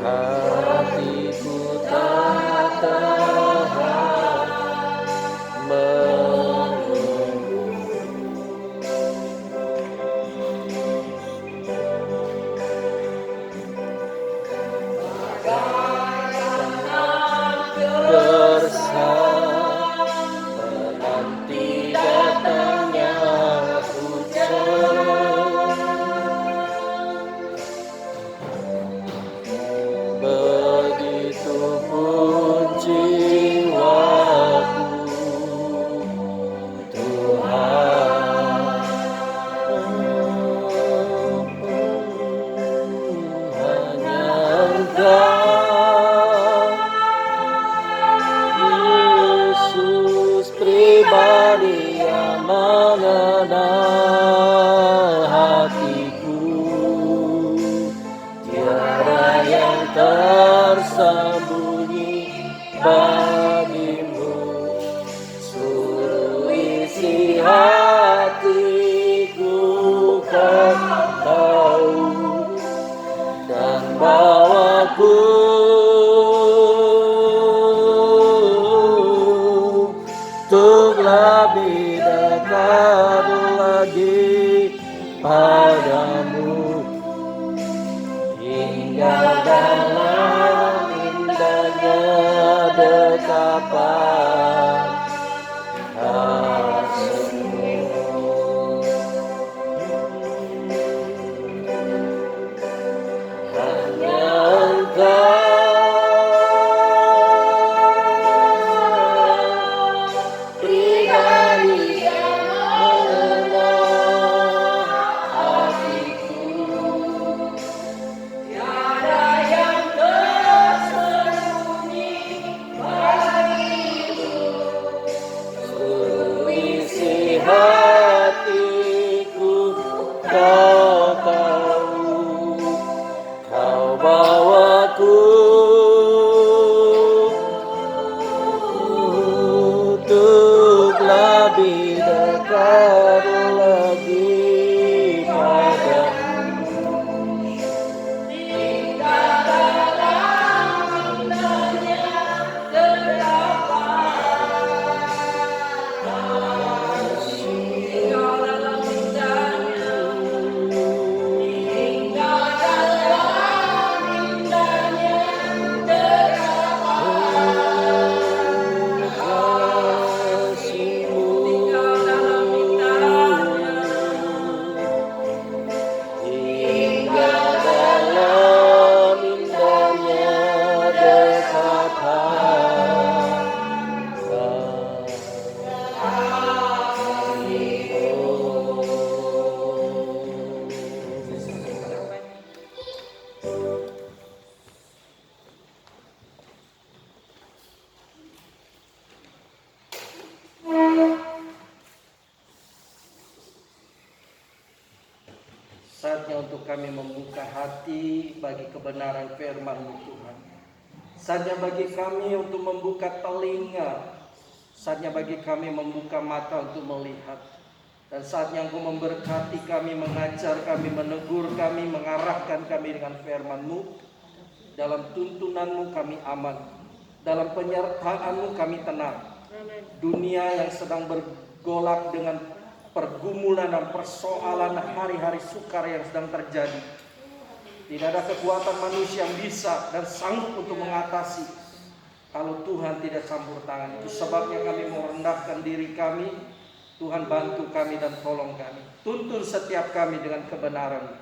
hatiku tak tahan menunggu. Bersama menanti datangnya hujan. Begitupun jiwaku, Tuhan, hanya Engkau, Yesus pribadi yang mengenal hatiku. Tiada yang tersembunyi bagimu, suruh isi hatiku kau tahu, dan bawaku untuk lebih dekat lagi padamu. Tinggal dalam indahnya dekapan kasih-Mu. Hanya Engkau pribadi yang mengenal hatiku. Tiada yang tersembunyi bagimu, suruh isi hatiku kau tahu, kau bawaku untuk lebih dekat lagi padamu. Tinggal dalam indahnya dekapan kasih. Tinggal dalam indahnya, tinggal dalam indahnya dekapan kasih-Mu. Tinggal dalam indahnya, tinggal dalam indahnya dekapan kasih-Mu. Saatnya untuk kami membuka hati bagi kebenaran firman-Mu, Tuhan. Saatnya bagi kami untuk membuka telinga. Saatnya bagi kami membuka mata untuk melihat. Dan saatnya Engkau memberkati kami, mengajar kami, menegur kami, mengarahkan kami dengan firman-Mu. Dalam tuntunan-Mu kami aman. Dalam penyertaan-Mu kami tenang. Dunia yang sedang bergolak dengan pergumulan dan persoalan hari-hari sukar yang sedang terjadi, tidak ada kekuatan manusia yang bisa dan sanggup untuk mengatasi kalau Tuhan tidak campur tangan. Itu sebabnya kami merendahkan diri kami. Tuhan bantu kami dan tolong kami, tuntun setiap kami dengan kebenaran.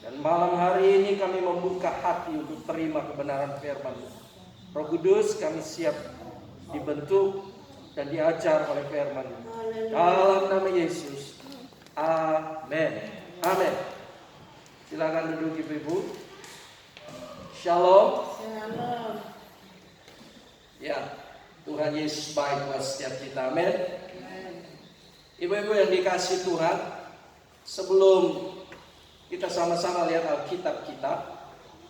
Dan malam hari ini kami membuka hati untuk terima kebenaran firman-Mu. Roh Kudus, kami siap dibentuk dan diajar oleh firman-Mu. Dalam nama Yesus. Amin. Amin. Silakan duduk Ibu-ibu. Shalom. Shalom. Ya, Tuhan Yesus baik buat setiap kita. Amin. Ibu-ibu yang dikasih Tuhan, sebelum kita sama-sama lihat Alkitab kita,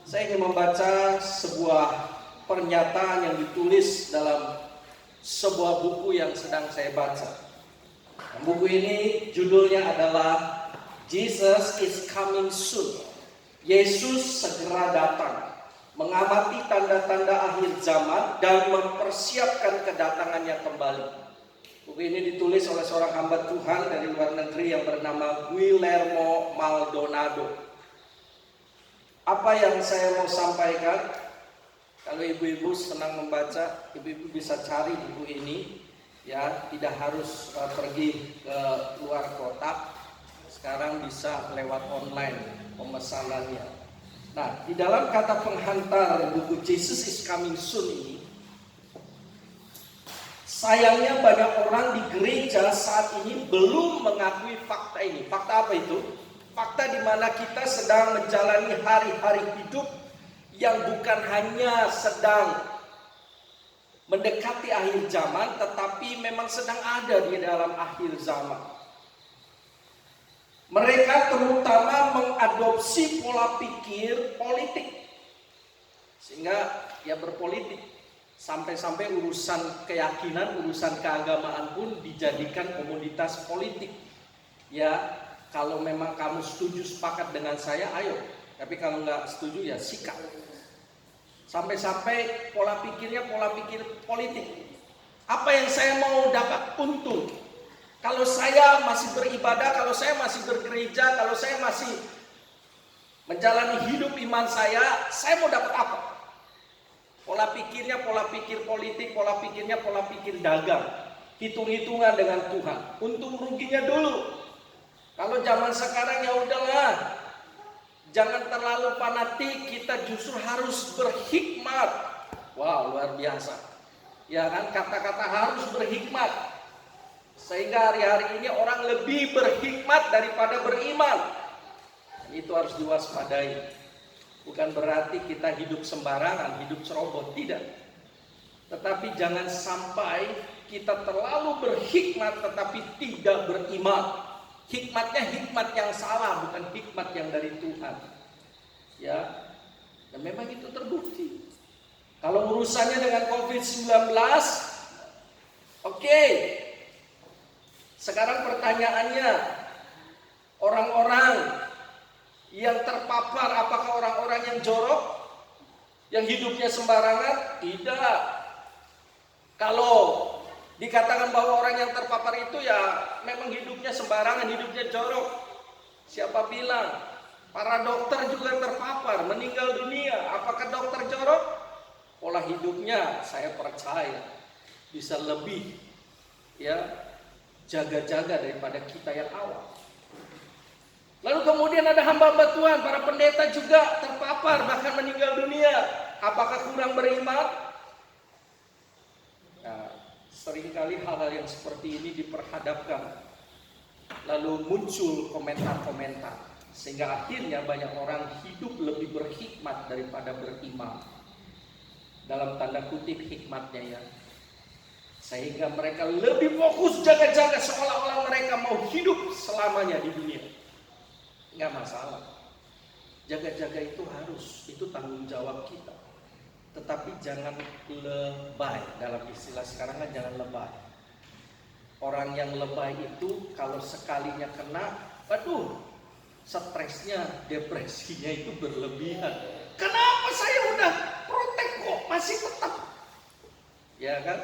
saya ingin membaca sebuah pernyataan yang ditulis dalam sebuah buku yang sedang saya baca. Buku ini judulnya adalah Jesus is coming soon. Yesus segera datang. mengamati tanda-tanda akhir zaman dan mempersiapkan kedatangannya kembali. Buku ini ditulis oleh seorang hamba Tuhan dari luar negeri yang bernama Guillermo Maldonado. Apa yang saya mau sampaikan? Kalau ibu-ibu senang membaca, ibu-ibu bisa cari buku ini, ya, tidak harus pergi ke luar kota. Sekarang bisa lewat online pemesanannya. Nah, di dalam kata penghantar buku Jesus is Coming Soon ini, sayangnya banyak orang di gereja saat ini belum mengakui fakta ini. Fakta apa itu? Fakta di mana kita sedang menjalani hari-hari hidup yang bukan hanya sedang mendekati akhir zaman, tetapi memang sedang ada di dalam akhir zaman. Mereka terutama mengadopsi pola pikir politik, sehingga ya berpolitik. Sampai-sampai urusan keyakinan, urusan keagamaan pun dijadikan komoditas politik. Ya, kalau memang kamu setuju sepakat dengan saya, ayo. Tapi kalau nggak setuju ya sikap. Sampai-sampai pola pikirnya pola pikir politik. Apa yang saya mau dapat untung? Kalau saya masih beribadah, kalau saya masih bergereja, kalau saya masih menjalani hidup iman saya mau dapat apa? Pola pikirnya pola pikir politik, pola pikirnya pola pikir dagang. Hitung-hitungan dengan Tuhan. Untung ruginya dulu. Kalau zaman sekarang ya udahlah. Jangan terlalu fanatik, kita justru harus berhikmat. Wow, luar biasa. Ya kan, kata-kata harus berhikmat. Sehingga hari-hari ini orang lebih berhikmat daripada beriman. Itu harus diwaspadai. Bukan berarti kita hidup sembarangan, hidup ceroboh, tidak. Tetapi jangan sampai kita terlalu berhikmat tetapi tidak beriman. Hikmatnya hikmat yang salah, bukan hikmat yang dari Tuhan. Ya, dan memang itu terbukti. Kalau urusannya dengan COVID-19, oke. Sekarang pertanyaannya, orang-orang yang terpapar apakah orang-orang yang jorok, yang hidupnya sembarangan? Tidak. Kalau dikatakan bahwa orang yang terpapar itu ya memang hidupnya sembarangan, hidupnya jorok, siapa bilang? Para dokter juga terpapar, meninggal dunia. Apakah dokter jorok? Pola hidupnya saya percaya bisa lebih ya jaga-jaga daripada kita yang awal. Lalu kemudian ada hamba-hamba Tuhan, para pendeta juga terpapar bahkan meninggal dunia. Apakah kurang beriman? Nah, seringkali hal-hal yang seperti ini diperhadapkan, lalu muncul komentar-komentar, sehingga akhirnya banyak orang hidup lebih berhikmat daripada beriman. Dalam tanda kutip hikmatnya ya. Sehingga mereka lebih fokus jaga-jaga seolah-olah mereka mau hidup selamanya di dunia. Nggak masalah. Jaga-jaga itu harus, itu tanggung jawab kita. Tetapi jangan lebay, dalam istilah sekarang kan jangan lebay. Orang yang lebay itu kalau sekalinya kena, aduh, stresnya, depresinya itu berlebihan. Kenapa saya udah protek kok masih tetap? Ya kan?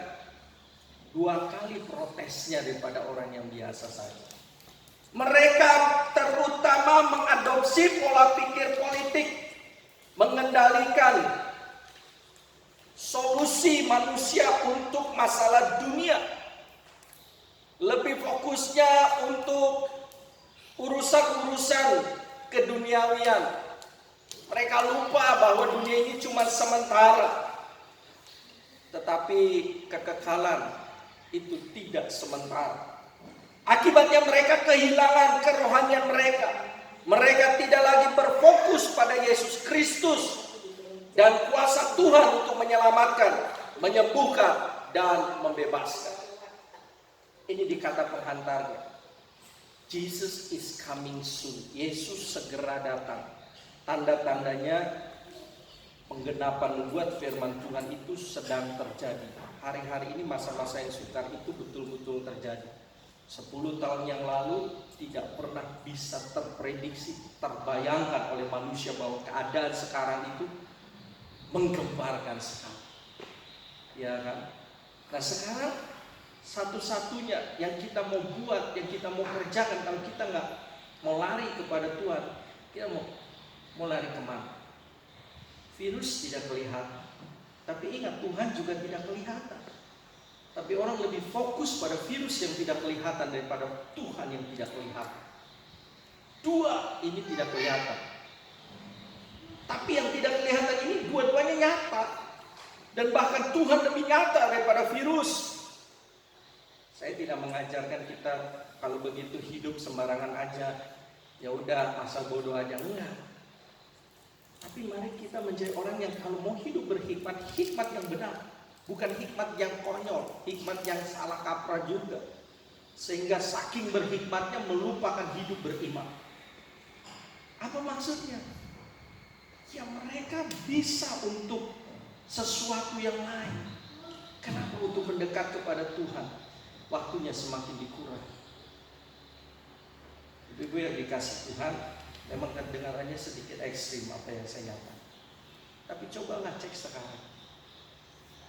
2 kali protesnya daripada orang yang biasa saja. Mereka terutama mengadopsi pola pikir politik, mengendalikan solusi manusia untuk masalah dunia. Lebih fokusnya untuk urusan-urusan keduniawian. Mereka lupa bahwa dunia ini cuma sementara. Tetapi kekekalan itu tidak sementara. Akibatnya mereka kehilangan kerohanian mereka. Mereka tidak lagi berfokus pada Yesus Kristus dan kuasa Tuhan untuk menyelamatkan, menyembuhkan, dan membebaskan. Ini dikata penghantarnya. Jesus is coming soon. Yesus segera datang. Tanda-tandanya penggenapan nubuat firman Tuhan itu sedang terjadi. Hari-hari ini masa-masa yang sukar itu betul-betul terjadi. 10 tahun yang lalu tidak pernah bisa terprediksi, terbayangkan oleh manusia bahwa keadaan sekarang itu menggemparkan sekali. Ya kan? Nah sekarang satu-satunya yang kita mau buat, yang kita mau kerjakan, kalau kita nggak mau lari kepada Tuhan, kita mau lari kemana? Virus tidak kelihatan, tapi ingat Tuhan juga tidak kelihatan. Tapi orang lebih fokus pada virus yang tidak kelihatan daripada Tuhan yang tidak kelihatan. Dua ini tidak kelihatan. Tapi yang tidak kelihatan ini dua-duanya nyata. Dan bahkan Tuhan lebih nyata daripada virus. Saya tidak mengajarkan kita kalau begitu hidup sembarangan aja. Ya udah asal bodoh aja, enggak. Tapi mari kita menjadi orang yang kalau mau hidup berhikmat, hikmat yang benar. Bukan hikmat yang konyol, hikmat yang salah kaprah juga. Sehingga saking berhikmatnya melupakan hidup beriman. Apa maksudnya? Ya mereka bisa untuk sesuatu yang lain. Kenapa untuk mendekat kepada Tuhan? Waktunya semakin dikurangi. Ibu-ibu yang dikasih Tuhan, memang kedengarannya sedikit ekstrim apa yang saya nyatakan. Tapi cobalah cek sekarang.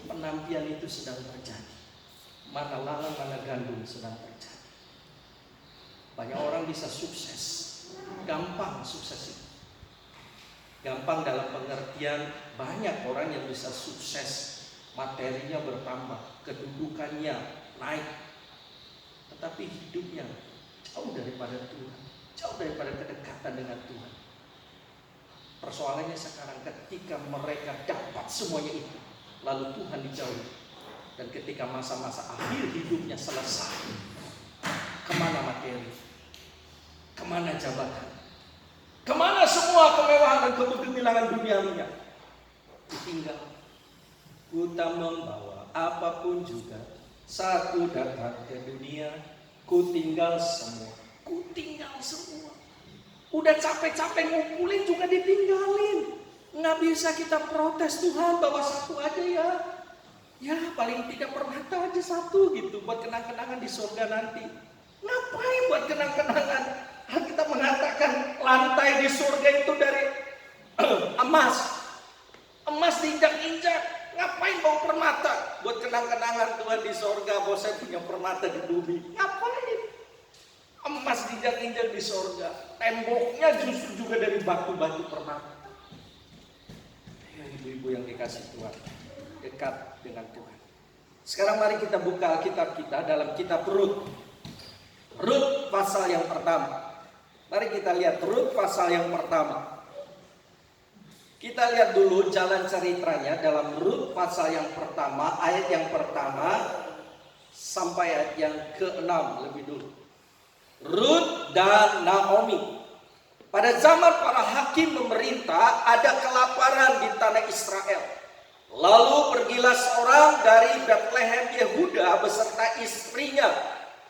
Penampian itu sedang terjadi. Mana lalang, mana gandum sedang terjadi. Banyak orang bisa sukses. Gampang sukses itu. Gampang dalam pengertian banyak orang yang bisa sukses. Materinya bertambah. Kedudukannya naik. Tetapi hidupnya jauh daripada Tuhan. Jauh daripada kedekatan dengan Tuhan. Persoalannya sekarang ketika mereka dapat semuanya itu, lalu Tuhan dijauhi. Dan ketika masa-masa akhir hidupnya selesai, kemana materi? Kemana jabatan? Kemana semua kemewahan dan kegemilangan duniawinya? Ditinggal. Ku tak membawa apapun juga, saat ku datang ke dunia, ku tinggal semua. Ku tinggal semua. Udah capek-capek ngumpulin juga ditinggalin. Nggak bisa kita protes, Tuhan bawa satu aja ya. Ya paling tidak permata aja satu gitu. Buat kenang-kenangan di surga nanti. Ngapain buat kenang-kenangan? Kita mengatakan lantai di surga itu dari emas. Emas diinjak-injak. Ngapain bawa permata? Buat kenang-kenangan Tuhan di surga. Bahwa saya punya permata di bumi. Ngapain? Emas diinjak-injak di surga. Temboknya justru juga dari batu-batu permata. Ya, ibu-ibu yang dikasih Tuhan, dekat dengan Tuhan. Sekarang mari kita buka Alkitab kita dalam kitab Rut. Rut pasal yang pertama. Mari kita lihat Rut pasal yang pertama. Kita lihat dulu jalan ceritanya dalam Rut pasal yang pertama, ayat yang pertama sampai ayat yang ke-6 lebih dulu. Rut dan Naomi. Pada zaman para hakim memerintah, ada kelaparan di tanah Israel. Lalu pergilah seorang dari Bethlehem Yehuda beserta istrinya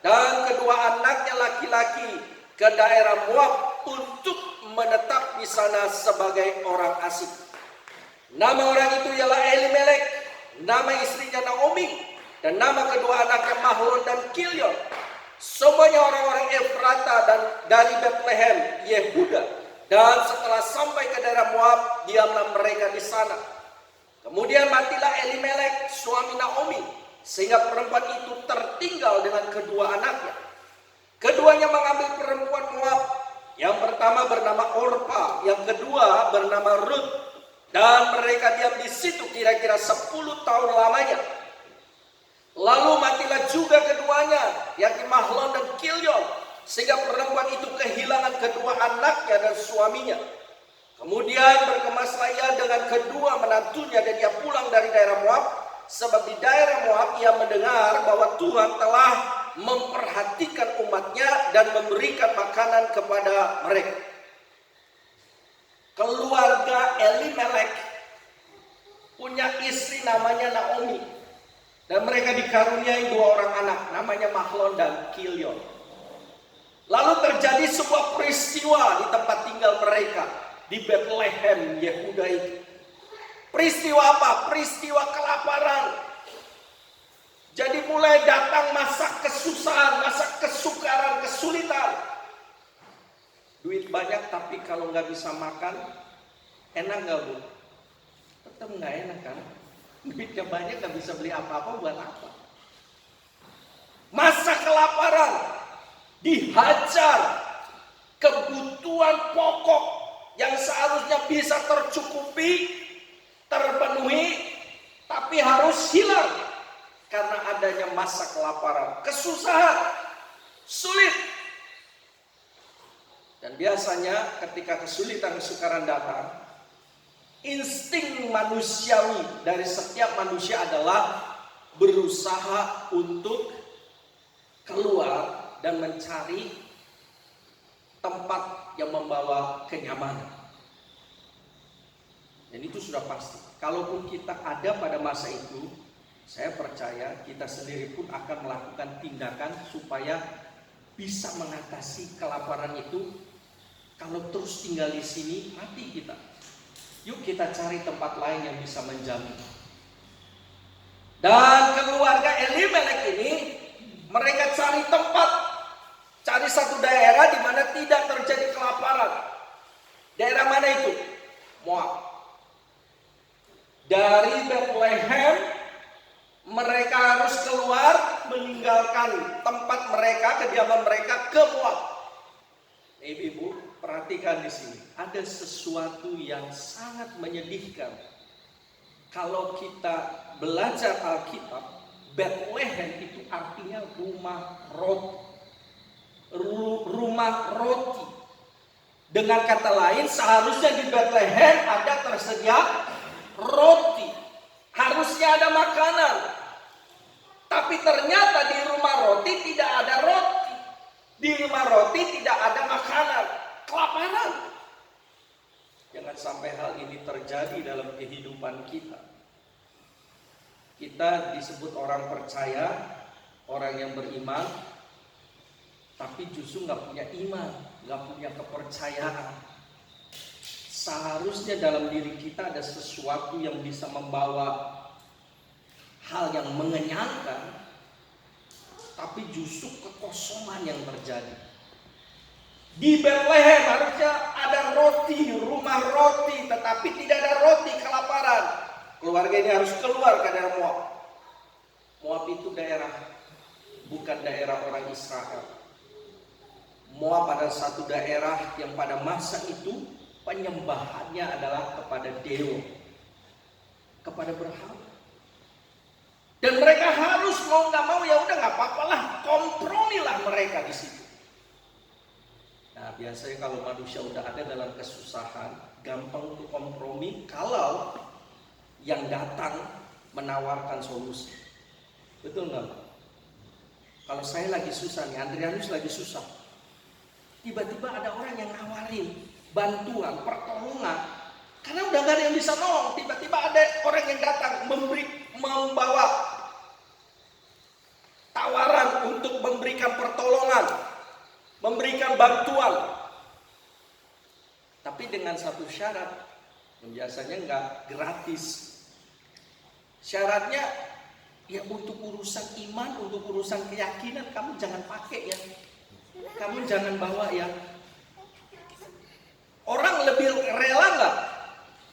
dan kedua anaknya laki-laki ke daerah Moab untuk menetap di sana sebagai orang asing. Nama orang itu ialah Elimelek, nama istrinya Naomi, dan nama kedua anaknya Mahlon dan Kilion. Semuanya orang-orang Efrata dan dari Bethlehem, Yehuda. Dan setelah sampai ke daerah Moab, diamlah mereka di sana. Kemudian matilah Elimelek, suami Naomi, sehingga perempuan itu tertinggal dengan kedua anaknya. Keduanya mengambil perempuan Moab. Yang pertama bernama Orpa, yang kedua bernama Rut. Dan mereka diam di situ kira-kira 10 tahun lamanya. Lalu matilah juga keduanya, yakni Mahlon dan Kilion, sehingga perempuan itu kehilangan kedua anaknya dan suaminya. Kemudian berkemaslah ia dengan kedua menantunya dan ia pulang dari daerah Moab, sebab di daerah Moab ia mendengar bahwa Tuhan telah memperhatikan umatnya dan memberikan makanan kepada mereka. Keluarga Elimelek punya istri namanya Naomi. Dan mereka dikaruniai 2 orang anak, namanya Mahlon dan Kilion. Lalu terjadi sebuah peristiwa di tempat tinggal mereka, di Bethlehem, Yehuda itu. Peristiwa apa? Peristiwa kelaparan. Jadi mulai datang masa kesusahan, masa kesukaran, kesulitan. Duit banyak tapi kalau nggak bisa makan, enak nggak Bu? Tetap nggak enak kan? Duitnya banyak nggak bisa beli apa-apa, buat apa? Masa kelaparan, dihajar kebutuhan pokok yang seharusnya bisa tercukupi, terpenuhi, tapi harus hilang karena adanya masa kelaparan, kesusahan, sulit. Dan biasanya ketika kesulitan kesukaran datang, insting manusiawi dari setiap manusia adalah berusaha untuk keluar dan mencari tempat yang membawa kenyamanan. Dan itu sudah pasti. Kalaupun kita ada pada masa itu, saya percaya kita sendiri pun akan melakukan tindakan supaya bisa mengatasi kelaparan itu. Kalau terus tinggal di sini, mati kita. Yuk kita cari tempat lain yang bisa menjamin. Dan keluarga Elimelek ini, mereka cari tempat, cari satu daerah di mana tidak terjadi kelaparan. Daerah mana itu? Moab. Dari Bethlehem, mereka harus keluar meninggalkan tempat mereka, kediaman mereka ke Moab. Ibu-ibu, perhatikan di sini, ada sesuatu yang sangat menyedihkan. Kalau kita belajar Alkitab, Bethlehem itu artinya rumah roti. Rumah roti. Dengan kata lain, seharusnya di Bethlehem ada tersedia roti. Harusnya ada makanan. Tapi ternyata di rumah roti tidak ada roti. Di rumah roti tidak ada makanan. Kelaparan. Jangan sampai hal ini terjadi dalam kehidupan kita. Kita disebut orang percaya, orang yang beriman, tapi justru nggak punya iman, nggak punya kepercayaan. Seharusnya dalam diri kita ada sesuatu yang bisa membawa hal yang mengenyangkan, tapi justru kekosongan yang terjadi. Di Bethlehem harusnya ada roti, rumah roti, tetapi tidak ada roti, kelaparan. Keluarga ini harus keluar ke daerah Moab. Moab itu daerah, bukan daerah orang Israel. Moab adalah satu daerah yang pada masa itu penyembahannya adalah kepada dewa, kepada berhala. Dan mereka harus mau nggak mau, ya udah nggak apa-apa lah, kompromilah mereka di situ. Nah, biasanya kalau manusia udah ada dalam kesusahan, gampang untuk kompromi kalau yang datang menawarkan solusi. Betul nggak? Kalau saya lagi susah nih, Andrianus lagi susah, tiba-tiba ada orang yang nawarin bantuan, pertolongan, karena udah gak ada yang bisa nolong. Tiba-tiba ada orang yang datang membawa tawaran untuk memberikan pertolongan, memberikan bantuan, tapi dengan satu syarat yang biasanya nggak gratis. Syaratnya ya untuk urusan iman, untuk urusan keyakinan kamu jangan pakai ya, kamu jangan bawa ya. Orang lebih rela nggak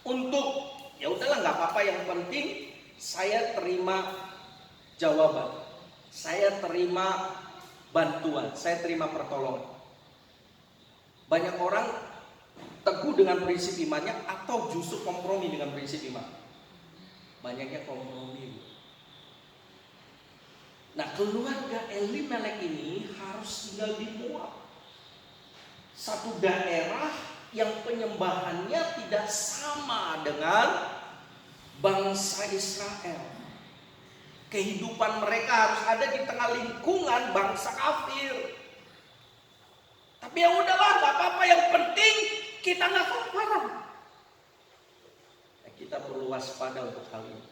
untuk ya udahlah nggak apa-apa, yang penting saya terima jawaban, saya terima bantuan, saya terima pertolongan. Banyak orang teguh dengan prinsip imannya atau justru kompromi dengan prinsip iman. Banyaknya kompromi. Nah, keluarga Elimelek ini harus tinggal di Moab, satu daerah yang penyembahannya tidak sama dengan bangsa Israel. Kehidupan mereka harus ada di tengah lingkungan bangsa kafir. Tapi ya udahlah, gak apa-apa, yang penting kita gak kelaparan. Nah, kita perlu waspada untuk hal ini.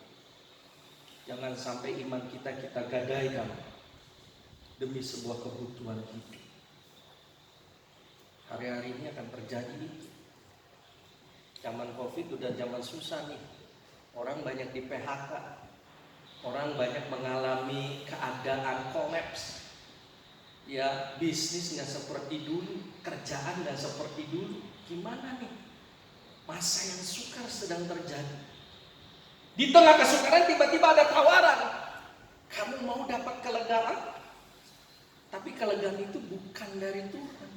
Jangan sampai iman kita gadaikan demi sebuah kebutuhan kita. Hari-hari ini akan terjadi. Zaman Covid udah zaman susah nih. Orang banyak di PHK. Orang banyak mengalami keadaan kolaps. Ya, bisnis nggak seperti dulu, kerjaan nggak seperti dulu. Gimana nih? Masa yang sukar sedang terjadi. Di tengah kesukaran tiba-tiba ada tawaran. Kamu mau dapat kelegaan? Tapi kelegaan itu bukan dari Tuhan.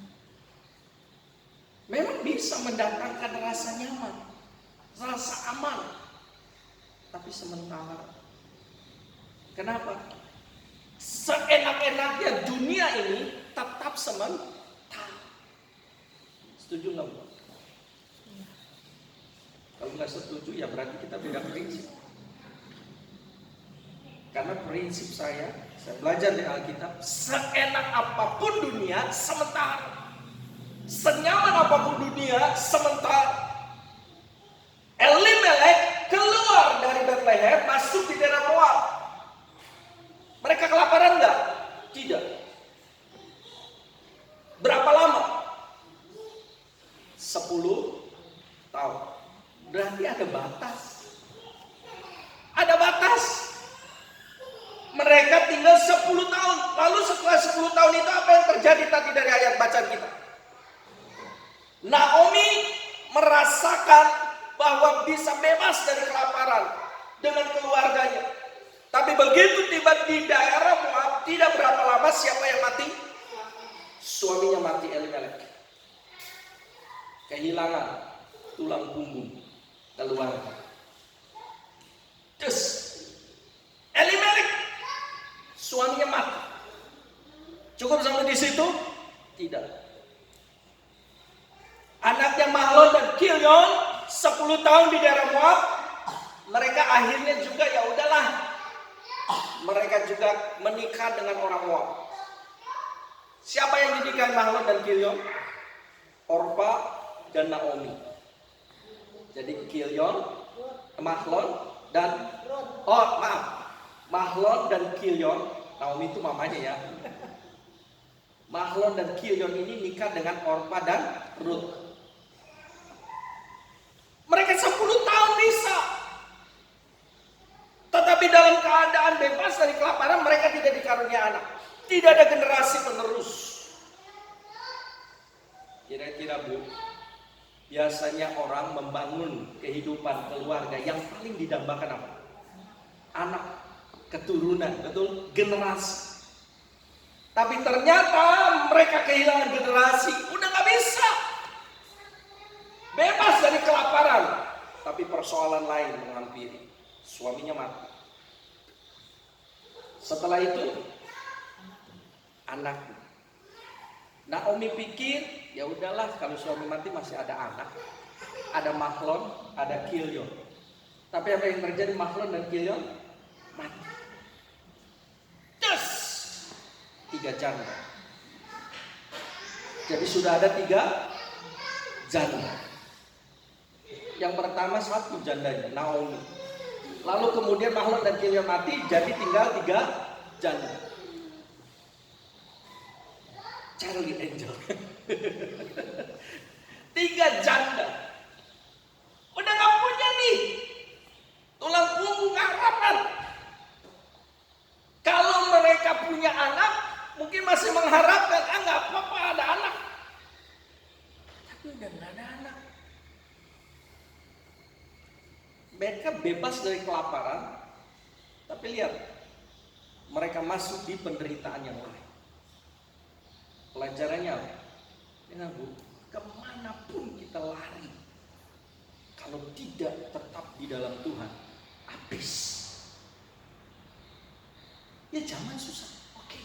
Memang bisa mendatangkan rasa nyaman, rasa aman. Tapi sementara. Kenapa? Seenak-enaknya dunia ini tetap sementara. Setuju nggak, Bu? Kalau nggak setuju ya berarti kita beda prinsip. Karena prinsip saya belajar di Alkitab, seenak apapun dunia sementara, senyaman apapun dunia sementara. Elimelek keluar dari Bethlehem masuk di daerah Moab. Mereka kelaparan nggak? Tidak. Berapa lama? 10 tahun. Berarti ada batas. Ada batas. Mereka tinggal 10 tahun. Lalu setelah 10 tahun itu apa yang terjadi tadi dari ayat bacaan kita? Naomi merasakan bahwa bisa bebas dari kelaparan dengan keluarganya. Tapi begitu tiba di daerah Moab, tidak berapa lama siapa yang mati? Suaminya mati, Elimelek. Kehilangan tulang punggung keluarga. Terus Elimelek suaminya mati. Cukup sampai di situ? Tidak. Anaknya Mahlon dan Kilion 10 tahun di daerah Moab. Mereka akhirnya juga ya udahlah. Mereka juga menikah dengan orang Moab. Siapa yang dinikahi Mahlon dan Kilion? Orpa dan Naomi. Jadi Kilion, Mahlon dan Mahlon dan Kilion, Naomi itu mamanya ya. Mahlon dan Kilion ini nikah dengan Orpa dan Ruth. Mereka 10 tahun bisa. Tetapi dalam keadaan bebas dari kelaparan, mereka tidak dikarunia anak. Tidak ada generasi penerus. Kira-kira, Bu, biasanya orang membangun kehidupan keluarga yang paling didambakan apa? Anak, keturunan, betul? Generasi. Tapi ternyata mereka kehilangan generasi. Udah gak bisa. Bebas dari kelaparan. Tapi persoalan lain menghampiri. Suaminya mati. Setelah itu anak. Naomi pikir, ya udahlah kalau suami mati masih ada anak. Ada Mahlon, ada Kilion. Tapi apa yang terjadi? Mahlon dan Kilion mati. Terus 3 janda. Jadi sudah ada 3 janda. Yang pertama 1 jandanya, Naomi. Lalu kemudian Mahlon dan Kilion mati, jadi tinggal 3 janda. Charlie Angel. 3 janda. Udah gak punya nih tulang punggung harapan. Kalau mereka punya anak, mungkin masih mengharapkan, gak apa-apa ada anak. Tapi udah gak ada anak. Mereka bebas dari kelaparan, tapi lihat, mereka masuk di penderitaan yang lain. Pelajarannya apa? Ya, Bu, kemanapun kita lari, kalau tidak tetap di dalam Tuhan, habis. Ya zaman susah, oke.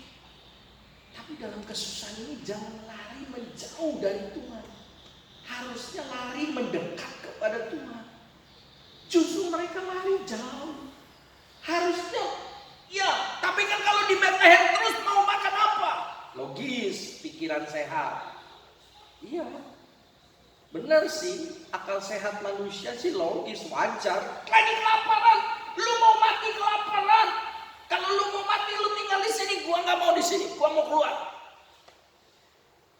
Tapi dalam kesusahan ini jangan lari menjauh dari Tuhan. Harusnya lari mendekat kepada Tuhan. Justru mereka lari jauh. Harusnya, ya, tapi kan kalau di Bethlehem terus mau makan apa? Logis, pikiran sehat. Iya, benar sih, akal sehat manusia sih logis, wajar. Lagi kelaparan, lu mau mati kelaparan. Kalau lu mau mati, lu tinggal di sini. Gua nggak mau di sini, gua mau keluar.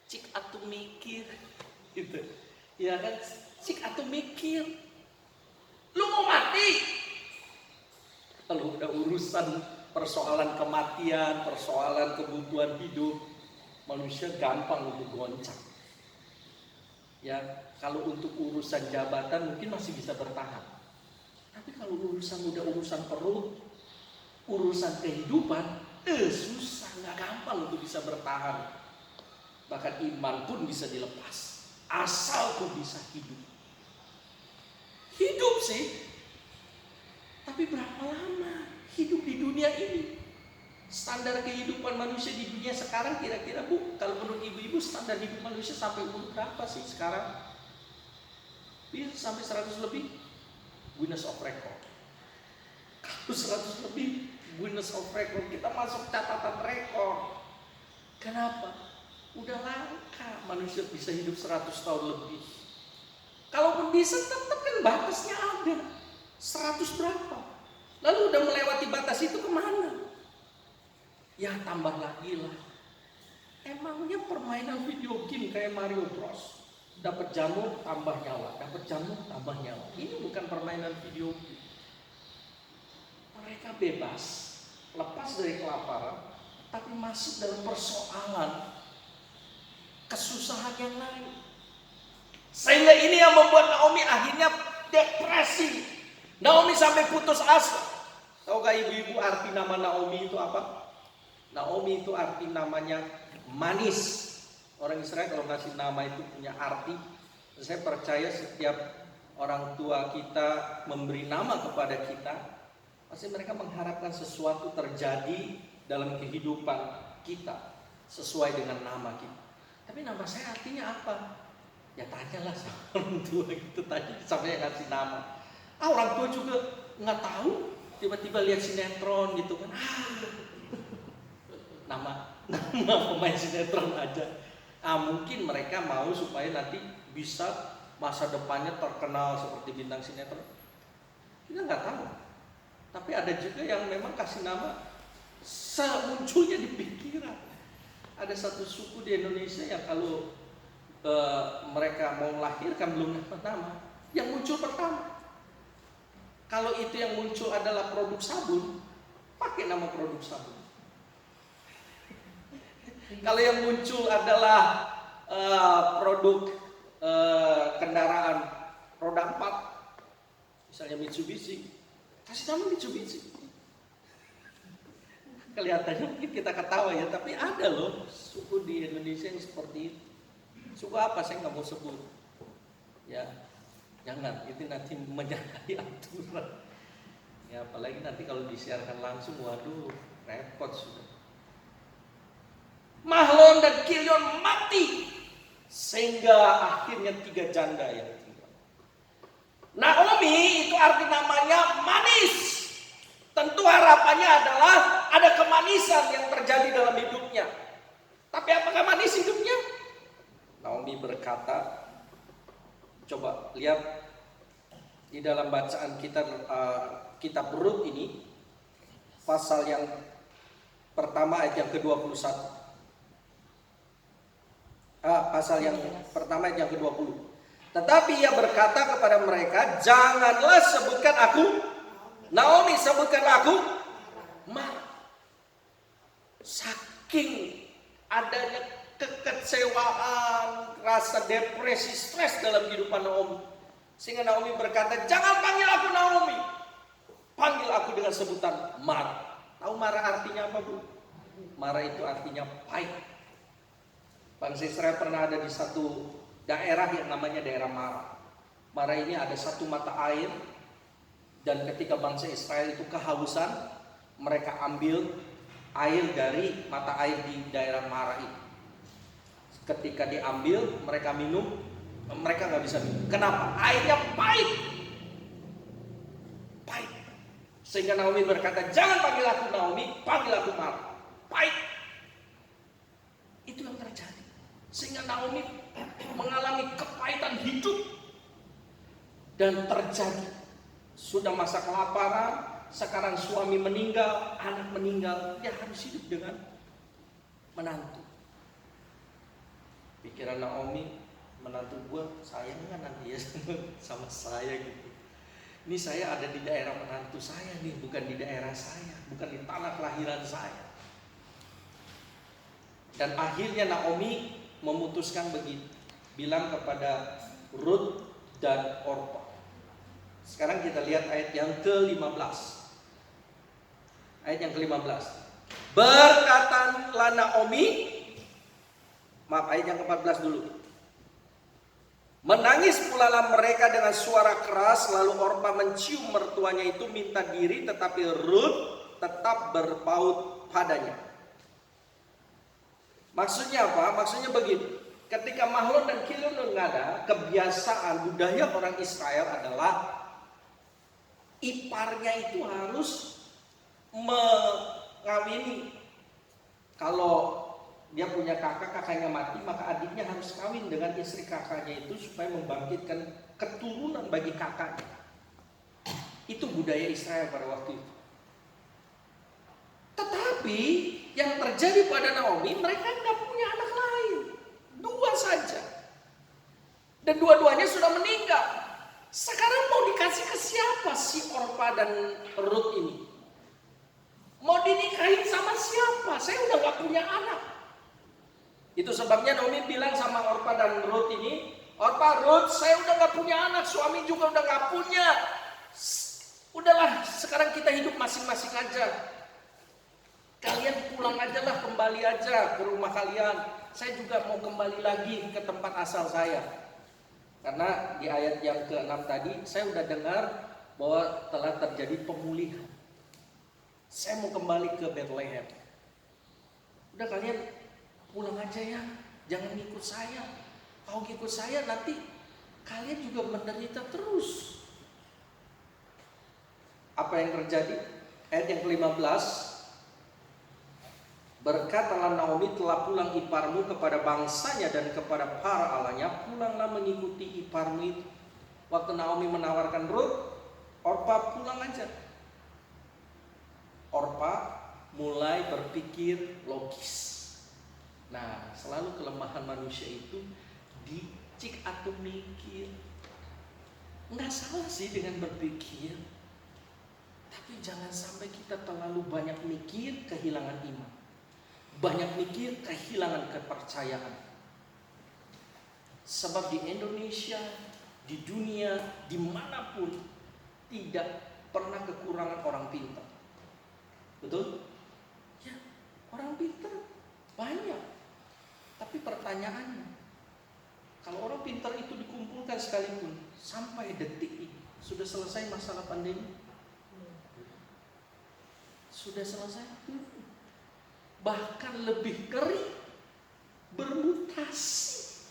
Cik atuh mikir, gitu. Ya kan, cik atuh mikir. Lu mau mati? Kalau udah urusan persoalan kematian, persoalan kebutuhan hidup, manusia gampang untuk goncang. Ya, kalau untuk urusan jabatan mungkin masih bisa bertahan. Tapi kalau urusan udah urusan perut, urusan kehidupan, susah, nggak gampang untuk bisa bertahan. Bahkan iman pun bisa dilepas, asal kau bisa hidup. Hidup sih, tapi berapa lama hidup di dunia ini? Standar kehidupan manusia di dunia sekarang kira-kira Bu, kalau menurut ibu-ibu standar hidup manusia sampai umur berapa sih sekarang? Bisa sampai 100 lebih, Guinness of Record. Kalau 100 lebih, Guinness of Record, kita masuk catatan rekor. Kenapa? Udah langka manusia bisa hidup 100 tahun lebih. Kalaupun bisa, tetap kan batasnya ada 100 berapa. Lalu udah melewati batas itu kemana? Ya tambah lagi lah. Emangnya permainan video game kayak Mario Bros, dapat jamu tambah nyawa, dapat jamu tambah nyawa. Ini bukan permainan video game. Mereka bebas, lepas dari kelaparan, tapi masuk dalam persoalan kesusahan yang lain. Sehingga ini yang membuat Naomi akhirnya depresi. Naomi sampai putus asa. Tahukah ibu-ibu arti nama Naomi itu apa? Naomi itu arti namanya manis. Orang Israel kalau ngasih nama itu punya arti. Saya percaya setiap orang tua kita memberi nama kepada kita, pasti mereka mengharapkan sesuatu terjadi dalam kehidupan kita sesuai dengan nama kita. Tapi nama saya artinya apa? Ya tanyalah sama orang tua gitu tadi sampai ngasih nama. Orang tua juga nggak tahu, tiba-tiba lihat sinetron gitu kan. Nama pemain sinetron aja. Mungkin mereka mau supaya nanti bisa masa depannya terkenal seperti bintang sinetron. Kita nggak tahu. Tapi ada juga yang memang kasih nama semunculnya di pikiran. Ada satu suku di Indonesia yang kalau mereka mau melahirkan belum dapat nama, yang muncul pertama. Kalau itu yang muncul adalah produk sabun, pakai nama produk sabun. Kalau yang muncul adalah produk kendaraan roda 4, misalnya Mitsubishi, kasih nama Mitsubishi. Kelihatannya mungkin kita ketawa ya, tapi ada loh suku di Indonesia yang seperti itu. Suku apa saya nggak mau sebut. Ya, jangan, itu nanti menyalahi aturan. Ya, apalagi nanti kalau disiarkan langsung, waduh, repot sudah. Mahlon dan Kilion mati, sehingga akhirnya 3 janda yang tinggal. Naomi itu arti namanya manis. Tentu harapannya adalah ada kemanisan yang terjadi dalam hidupnya. Tapi apakah manis hidupnya? Naomi berkata, coba lihat di dalam bacaan kita kitab Rut ini, pasal yang pertama ayat yang ke-21. Pasal yang pertama ayat yang ke-20. Tetapi ia berkata kepada mereka, janganlah sebutkan aku Naomi, sebutkanlah aku Mara. Saking adanya kekecewaan, rasa depresi, stres dalam kehidupan Naomi, sehingga Naomi berkata, jangan panggil aku Naomi, panggil aku dengan sebutan Mara. Tahu Mara artinya apa, Bu? Mara itu artinya pahit. Bangsa Israel pernah ada di satu daerah yang namanya daerah Mara. Mara ini ada satu mata air, dan ketika bangsa Israel itu kehausan, mereka ambil air dari mata air di daerah Mara itu. Ketika diambil, mereka minum, mereka nggak bisa minum. Kenapa? Airnya pahit. Pahit. Sehingga Naomi berkata, jangan panggil aku Naomi, panggil aku Mara. Pahit. Itu yang terjadi. Sehingga Naomi mengalami kepahitan hidup. Dan terjadi. Sudah masa kelaparan, sekarang suami meninggal, anak meninggal, dia harus hidup dengan menantu. Pikiran Naomi, menantu gue sayang kan nanti ya sama saya gitu. Ini saya ada di daerah menantu saya nih, bukan di daerah saya, bukan di tanah kelahiran saya. Dan akhirnya Naomi memutuskan begitu, bilang kepada Rut dan Orpa, Sekarang kita lihat ayat yang ke-15. Ayat yang ke-15. Berkatalah Naomi, maaf, ayat yang ke-14 dulu. Menangis pulalah mereka dengan suara keras, lalu Orpa mencium mertuanya itu minta diri, tetapi Rut tetap berpaut padanya. Maksudnya apa? Maksudnya begini. Ketika Mahlon dan Kilion nggak ada, kebiasaan budaya orang Israel adalah iparnya itu harus mengawini. Kalau dia punya kakak, kakaknya mati, maka adiknya harus kawin dengan istri kakaknya itu supaya membangkitkan keturunan bagi kakaknya. Itu budaya Israel pada waktu itu. Tetapi yang terjadi pada Naomi, mereka nggak punya anak lain, 2 saja, dan dua-duanya sudah meninggal. Sekarang mau dikasih ke siapa si Orpa dan Rut ini? Mau dinikahin sama siapa? Saya udah nggak punya anak. Itu sebabnya Naomi bilang sama Orpa dan Rut ini, Orpa, Rut, saya udah gak punya anak, suami juga udah gak punya. Udahlah, sekarang kita hidup masing-masing aja. Kalian pulang aja lah, kembali aja ke rumah kalian. Saya juga mau kembali lagi ke tempat asal saya. Karena di ayat yang ke-6 tadi, saya udah dengar bahwa telah terjadi pemulihan. Saya mau kembali ke Bethlehem. Udah, kalian pulang aja ya, jangan ngikut saya. Kalau ngikut saya nanti kalian juga menderita terus. Apa yang terjadi? Ayat yang ke-15. Berkatalah Naomi, telah pulang iparmu kepada bangsanya dan kepada para allahnya, pulanglah mengikuti iparmu itu. Waktu Naomi menawarkan Rut, Orpa pulang aja. Orpa mulai berpikir logis. Nah, selalu kelemahan manusia itu dicik atau mikir. Nggak salah sih dengan berpikir, tapi jangan sampai kita terlalu banyak mikir, kehilangan iman. Banyak mikir, kehilangan kepercayaan. Sebab di Indonesia, di dunia, dimanapun tidak pernah kekurangan orang pintar. Betul? Ya, orang pintar banyak. Tapi pertanyaannya, kalau orang pintar itu dikumpulkan sekalipun, sampai detik ini sudah selesai masalah pandemi? Sudah selesai? Bahkan lebih kering